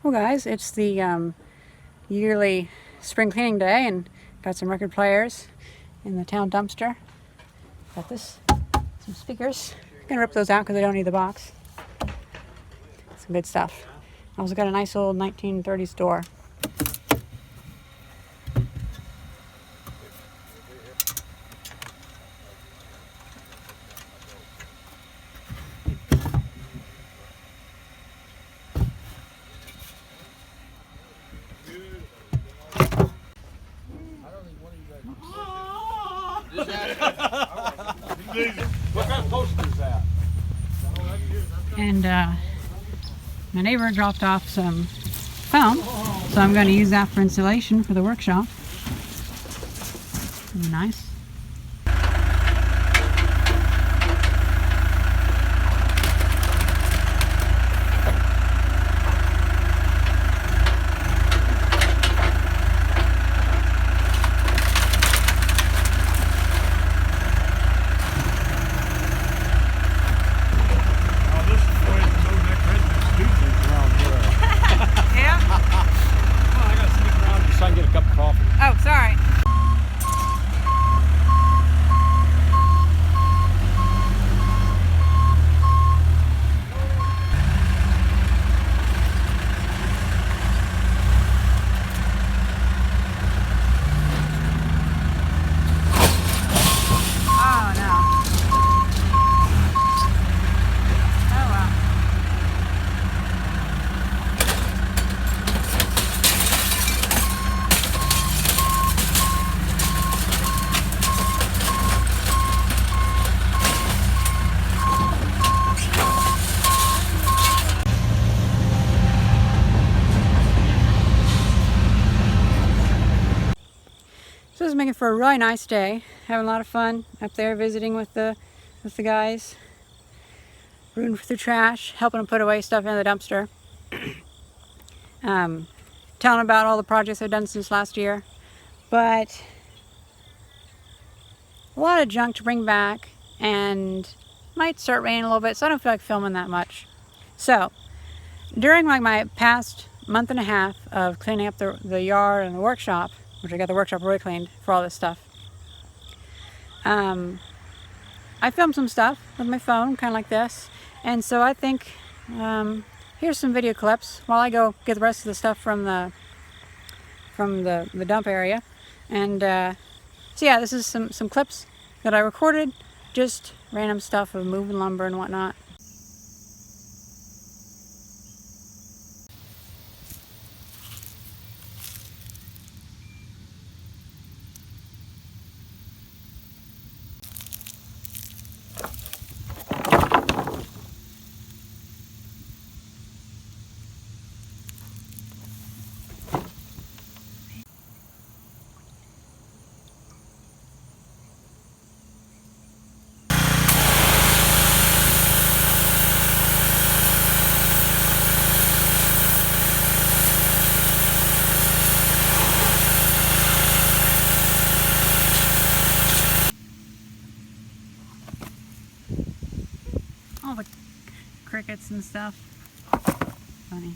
Well guys, it's the yearly spring cleaning day and got some record players in the town dumpster. Got some speakers. I'm gonna rip those out because I don't need the box. Some good stuff. I also got a nice old 1930s door. What kind of poster is that? And my neighbor dropped off some foam, so I'm going to use that for insulation for the workshop. Nice. Oh, sorry. Oh, no. Oh, well. So this is making for a really nice day. Having a lot of fun up there visiting with the guys. Rooting through trash, helping them put away stuff in the dumpster. Telling about all the projects I've done since last year. But a lot of junk to bring back, and might start raining a little bit, so I don't feel like filming that much. So during my past month and a half of cleaning up the yard and the workshop, which I got the workshop really cleaned for all this stuff, I filmed some stuff with my phone, kind of like this. And so I think here's some video clips while I go get the rest of the stuff from the dump area. And so yeah, this is some clips that I recorded, just random stuff of moving lumber and whatnot. All the crickets and stuff. Funny.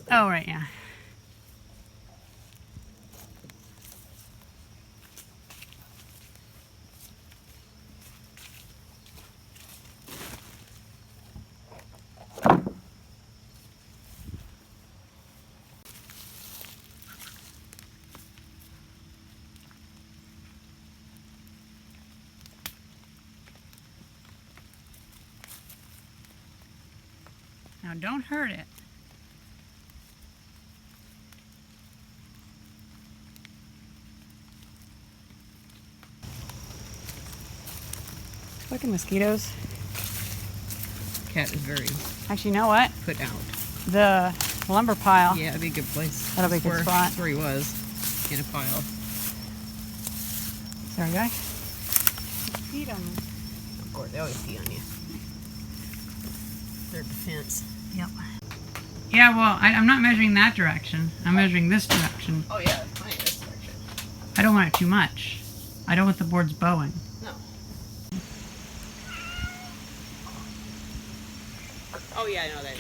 Oh, right, yeah. Now don't hurt it. Fucking mosquitoes. Cat is very Actually, you know what? put out. The lumber pile. Yeah, it'd be a good place. That'll be a good That's spot. That's where he was, in a pile. Sorry, guy. Feed them. Of course, they always pee on you. Their defense. Yep. Yeah, well, I'm not measuring that direction. I'm measuring this direction. Oh yeah, that's fine. This direction. I don't want it too much. I don't want the boards bowing. No. Oh yeah, I know that.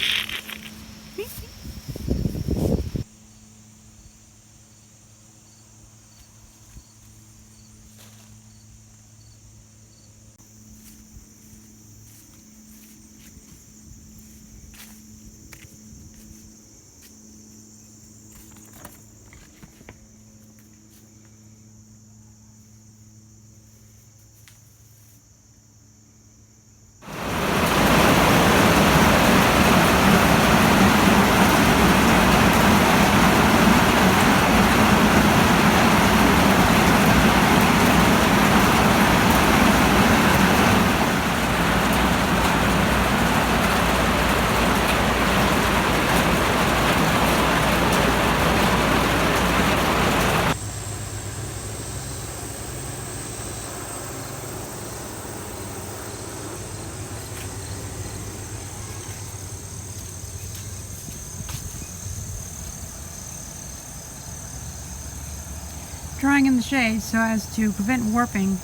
Drying in the shade so as to prevent warping.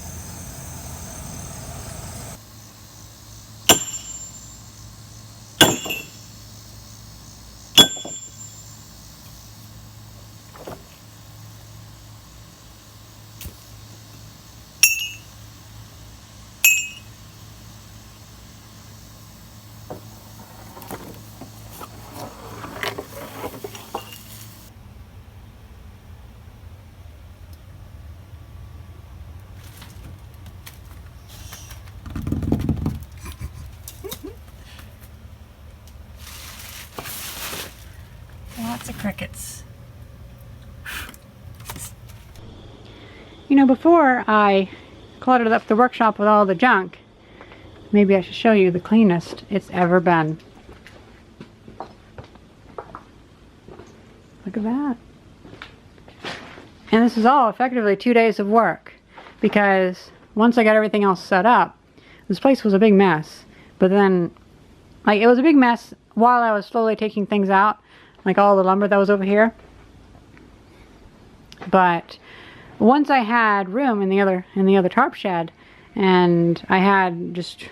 Lots of crickets. You know, before I cluttered up the workshop with all the junk, maybe I should show you the cleanest it's ever been. Look at that. And this is all effectively 2 days of work, because once I got everything else set up, this place was a big mess. But then, like, it was a big mess while I was slowly taking things out, like all the lumber that was over here. But once I had room in the other tarp shed, and I had just,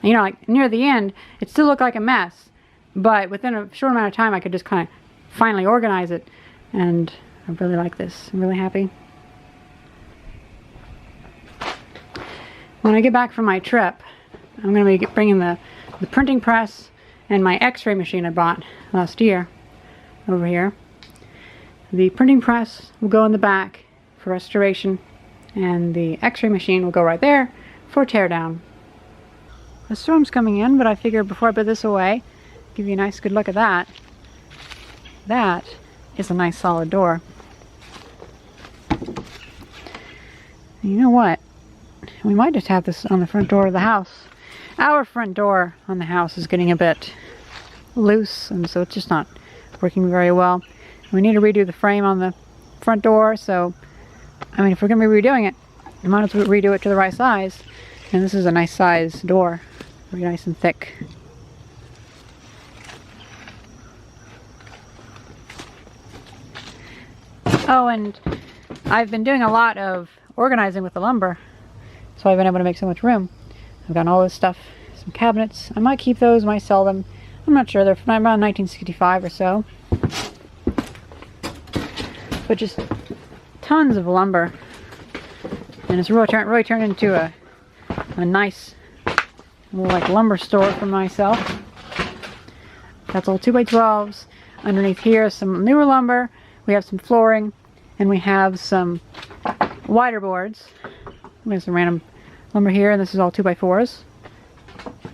you know, like near the end, it still looked like a mess, but within a short amount of time I could just kind of finally organize it, and I really like this. I'm really happy. When I get back from my trip, I'm going to be bringing the printing press and my x-ray machine I bought last year over here. The printing press will go in the back for restoration, and the x-ray machine will go right there for teardown. The storm's coming in, but I figured before I put this away, give you a nice good look at that. That is a nice solid door. And you know what? We might just have this on the front door of the house. Our front door on the house is getting a bit loose, and so it's just not working very well. We need to redo the frame on the front door, so I mean, if we're going to be redoing it, we might as well redo it to the right size. And this is a nice size door, very nice and thick. Oh, and I've been doing a lot of organizing with the lumber, so I've been able to make so much room. I've got all this stuff, some cabinets. I might keep those, might sell them. I'm not sure. They're from around 1965 or so. but just tons of lumber. And it's really turned into a nice little like lumber store for myself. That's all 2x12s. Underneath here is some newer lumber. We have some flooring, and we have some wider boards. We have some random lumber here, and this is all 2x4s.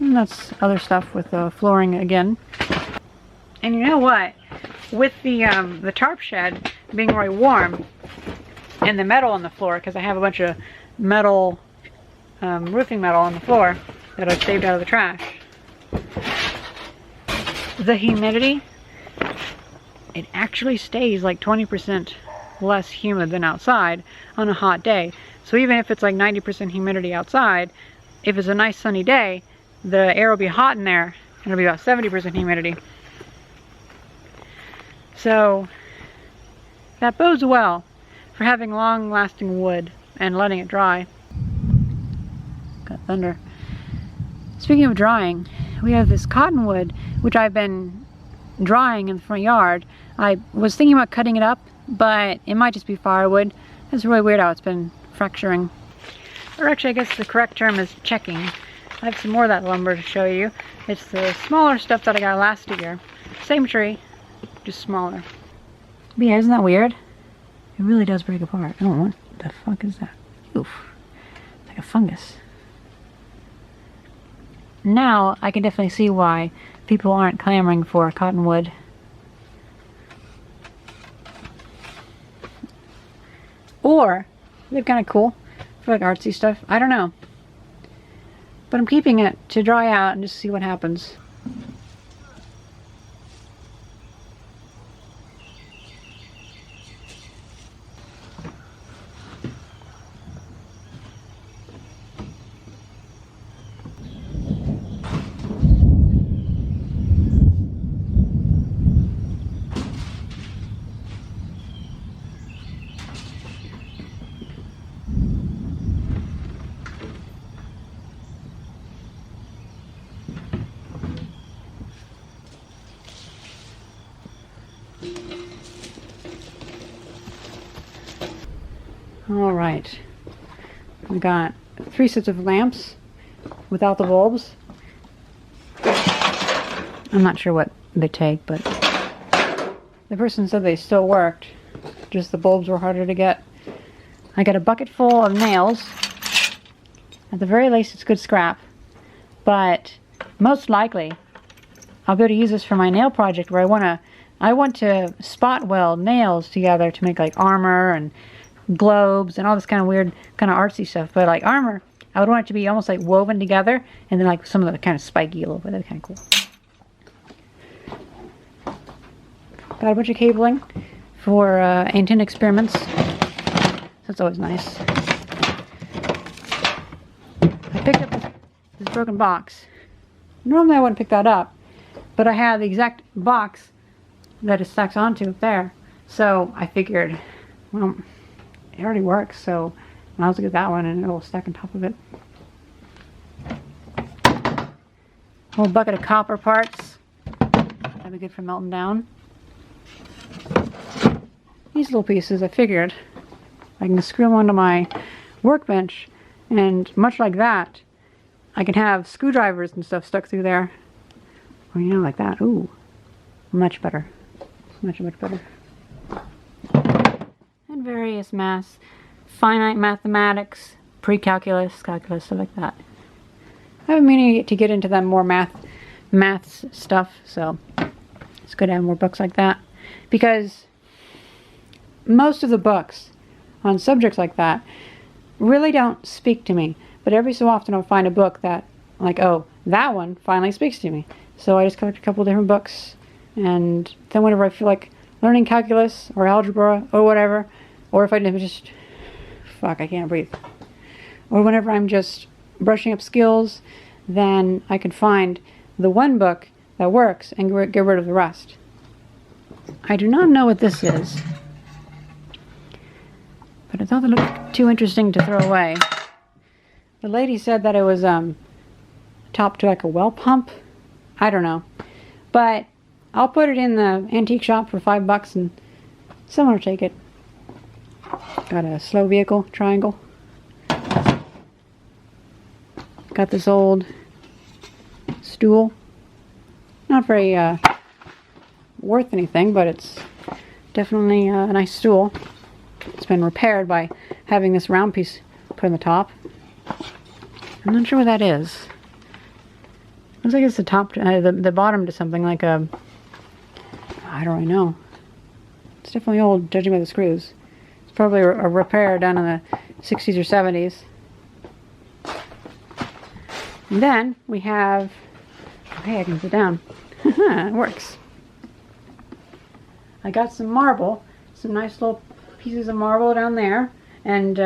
And that's other stuff with the flooring again. And you know what? With the tarp shed being very warm, and the metal on the floor, because I have a bunch of metal, roofing metal on the floor that I've saved out of the trash. The humidity, it actually stays like 20% less humid than outside on a hot day. So even if it's like 90% humidity outside, if it's a nice sunny day, the air will be hot in there, and it'll be about 70% humidity. So that bodes well for having long-lasting wood and letting it dry. Got thunder. Speaking of drying, we have this cottonwood, which I've been drying in the front yard. I was thinking about cutting it up, but it might just be firewood. It's really weird how it's been fracturing. Or actually, I guess the correct term is checking. I have some more of that lumber to show you. It's the smaller stuff that I got last year. Same tree, just smaller. But yeah, isn't that weird? It really does break apart. Oh, what the fuck is that? Oof. It's like a fungus. Now, I can definitely see why people aren't clamoring for cottonwood. Or, they're kind of cool for like artsy stuff. I don't know. But I'm keeping it to dry out and just see what happens. All right, we got 3 sets of lamps without the bulbs. I'm not sure what they take, but the person said they still worked, just the bulbs were harder to get. I got a bucket full of nails. At the very least, it's good scrap, but most likely I'll be able to use this for my nail project where I want to spot weld nails together to make like armor and globes and all this kind of weird kind of artsy stuff. But like armor, I would want it to be almost like woven together, and then like some of the kind of spiky a little bit. That's kind of cool. Got a bunch of cabling for antenna experiments. That's always nice. I picked up this broken box. Normally I wouldn't pick that up, but I have the exact box that it stacks onto up there. So I figured, well, it already works, so I'll just get that one and it'll stack on top of it. A whole bucket of copper parts. That'd be good for melting down. These little pieces, I figured I can screw them onto my workbench, and much like that, I can have screwdrivers and stuff stuck through there. Or, you know, like that. Ooh, much better. Much, much better. And various maths, finite mathematics, pre-calculus, calculus, stuff like that. I've been meaning to get into that more maths stuff, so it's good to have more books like that. Because most of the books on subjects like that really don't speak to me. But every so often I'll find a book that, like, oh, that one finally speaks to me. So I just collect a couple different books, and then whenever I feel like learning calculus or algebra or whatever, or if I just, fuck, I can't breathe. Or whenever I'm just brushing up skills, then I can find the one book that works and get rid of the rest. I do not know what this is, but I thought it looked too interesting to throw away. The lady said that it was topped to like a well pump. I don't know. But I'll put it in the antique shop for $5 and someone will take it. Got a slow vehicle triangle. Got this old stool. Not very worth anything, but it's definitely a nice stool. It's been repaired by having this round piece put on the top. I'm not sure what that is. Looks like it's the top, the bottom to something like a, I don't really know. It's definitely old, judging by the screws. It's probably a repair done in the 60s or 70s. And then we have, okay, I can sit down. It works. I got some marble, some nice little pieces of marble down there. And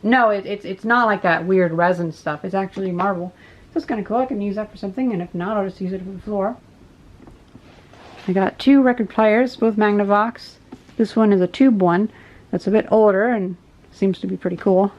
no, it's not like that weird resin stuff. It's actually marble. So it's kind of cool. I can use that for something, and if not, I'll just use it for the floor. I got 2 record players, both Magnavox. This one is a tube one that's a bit older and seems to be pretty cool.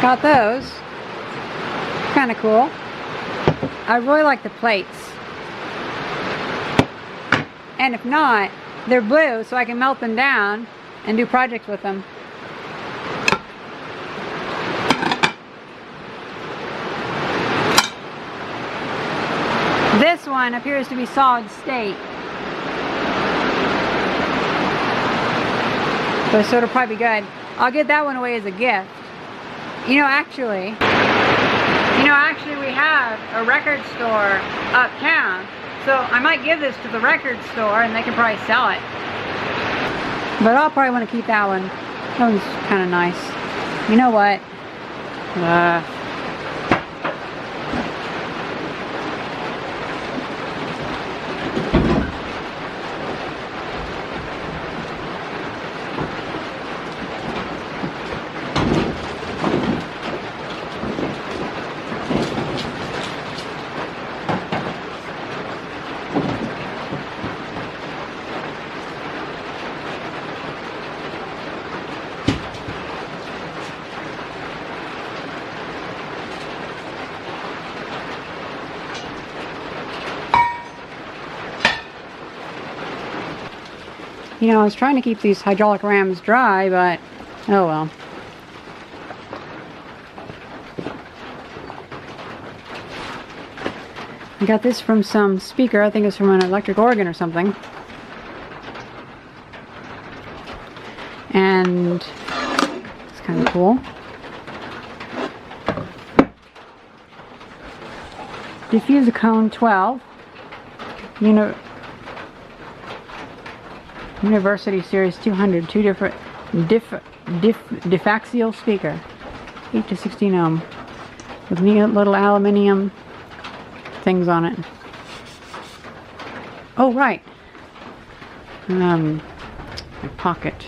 Got those. Kind of cool. I really like the plates. And if not, they're blue, so I can melt them down and do projects with them. This one appears to be solid state. So it'll probably be good. I'll get that one away as a gift. You know, actually, we have a record store uptown, so I might give this to the record store and they can probably sell it. But I'll probably want to keep that one. That one's kind of nice. You know what? You know, I was trying to keep these hydraulic rams dry, but oh well. I got this from some speaker. I think it's from an electric organ or something. And it's kind of cool. Diffuser cone 12. University Series 200, 2 different diffaxial speaker, 8 to 16 ohm, with neat little aluminium things on it. Oh right, my pocket.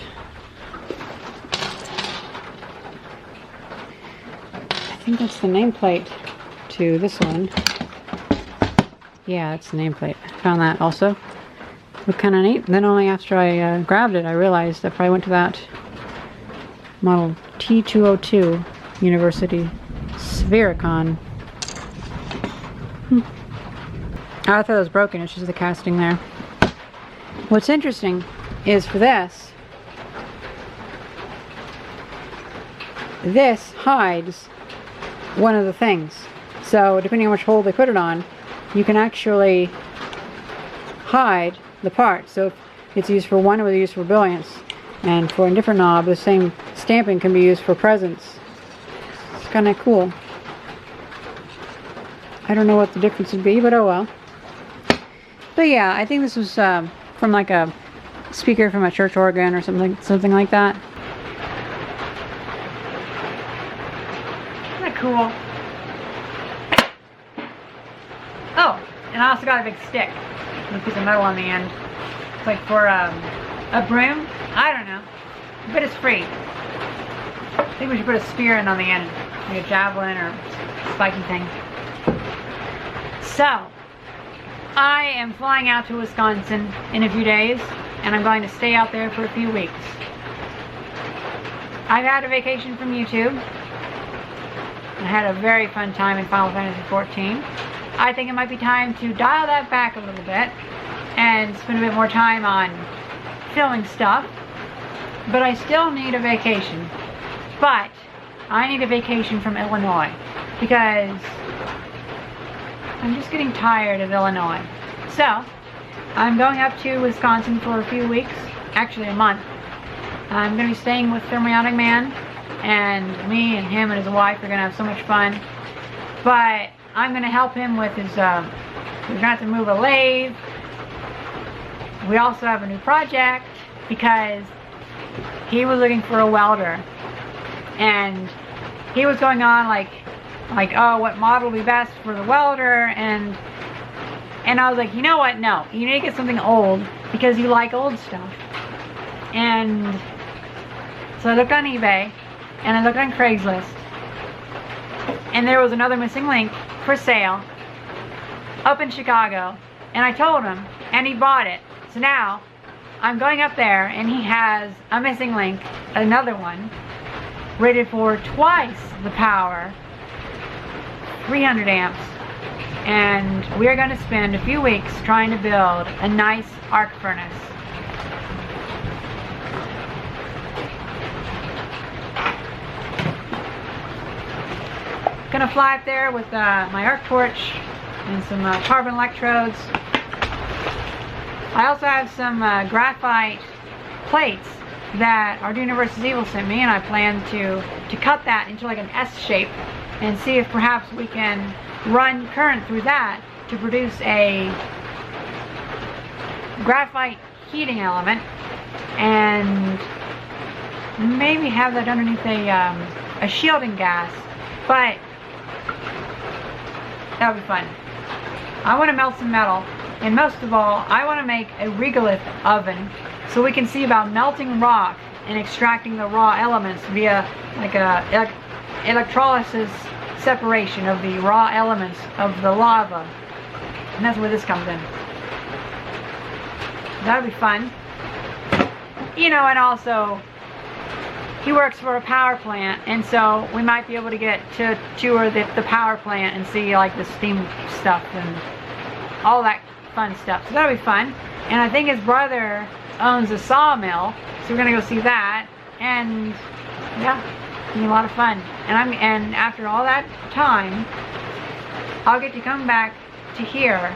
I think that's the nameplate to this one. Yeah, that's the nameplate. I found that also. Looked kind of neat. Then only after I grabbed it, I realized I probably went to that model T202 University Sphericon. I thought it was broken. It's just the casting there. What's interesting is for this hides one of the things. So depending on which hole they put it on, you can actually hide the part. So if it's used for one, it was used for brilliance, and for a different knob, the same stamping can be used for presence. It's kind of cool. I don't know what the difference would be, but oh well. But yeah, I think this was from like a speaker from a church organ or something like that. Isn't that cool? also got a big stick with a piece of metal on the end. It's like for a broom. I don't know. But it's free. I think we should put a spear in on the end, like a javelin or spiky thing. So, I am flying out to Wisconsin in a few days, and I'm going to stay out there for a few weeks. I've had a vacation from YouTube. I had a very fun time in Final Fantasy XIV. I think it might be time to dial that back a little bit and spend a bit more time on filming stuff. But I still need a vacation. But I need a vacation from Illinois because I'm just getting tired of Illinois. So, I'm going up to Wisconsin for a few weeks, actually a month. I'm going to be staying with Thermiotic Man, and me and him and his wife are going to have so much fun. But I'm going to help him with his, we're going to have to move a lathe. We also have a new project because he was looking for a welder. And he was going on like, oh, what model will be best for the welder? And I was like, you know what? No, you need to get something old because you like old stuff. And so I looked on eBay and I looked on Craigslist, and there was another missing link for sale up in Chicago, and I told him, and he bought it. So now I'm going up there, and he has a missing link, another one, rated for twice the power, 300 amps, and we are going to spend a few weeks trying to build a nice arc furnace. Gonna fly up there with my arc torch and some carbon electrodes. I also have some graphite plates that Arduino vs. Evil sent me, and I plan to cut that into like an S shape and see if perhaps we can run current through that to produce a graphite heating element, and maybe have that underneath a shielding gas. But that would be fun. I want to melt some metal, and most of all, I want to make a regolith oven so we can see about melting rock and extracting the raw elements via like a electrolysis separation of the raw elements of the lava. And that's where this comes in. That would be fun. You know, and also, he works for a power plant, and so we might be able to get to tour the power plant and see like the steam stuff and all that fun stuff. So that'll be fun. And I think his brother owns a sawmill, so we're gonna go see that. And yeah, it'll be a lot of fun. And after all that time, I'll get to come back to here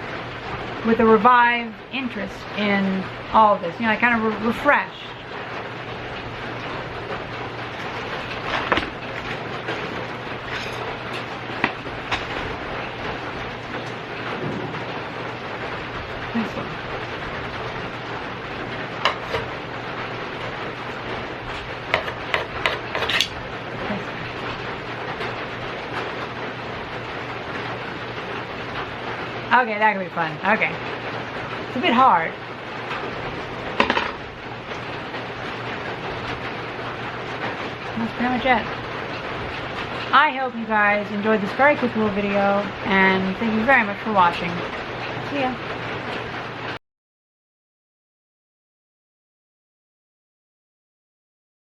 with a revived interest in all of this. You know, like kind of refreshed. Okay, that could be fun. Okay. It's a bit hard. That's pretty much it. I hope you guys enjoyed this very quick little video, and thank you very much for watching. See ya.